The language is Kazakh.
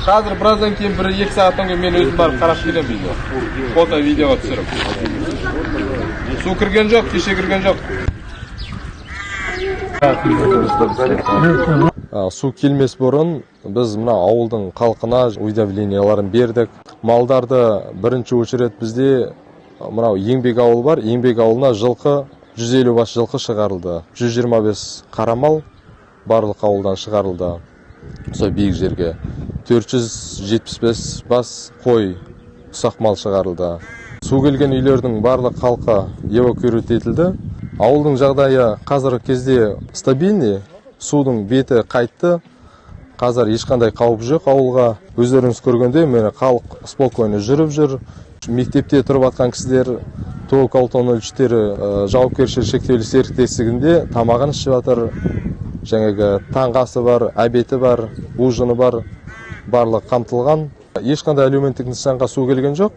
Қазір біраздан кейін 1-2 сағаттан кейін мен өзім барып қарап келем видео. Фото, видеоға түсіріп. Су кірген жоқ, кеше кірген жоқ. Су келмес бұрын біз мына ауылдың халқына уведомленияларын бердік. Малдарды бірінші очередь бізде мынау еңбек ауыл бар. Еңбек ауылына жылқы 150 бас жылқы шығарылды. 125 қара мал барлық ауылдан шығарылды. Сол биік жерге 475 бас қой, ұсақ мал шығарылды. Су келген үйлердің барлық халқы эвакуировать етілді. Ауылдың жағдайы қазіргі кезде стабильный, судың беті қайтты. Қазір ешқандай қауіп жоқ ауылға. Өздеріңіз көргенде мені халық спокойно жүріп жүр. Мектепте тұрып жатқан кісілер ТОК 603-тері жауапкершілігі шектеулі серіктестігінде тамағын ішіп жатыр. Жаңағы таңғы асы бар, обеті бар, ужины бар, барлық қамтылған. Ешқандай әлеуметтік нысанға су келген жоқ.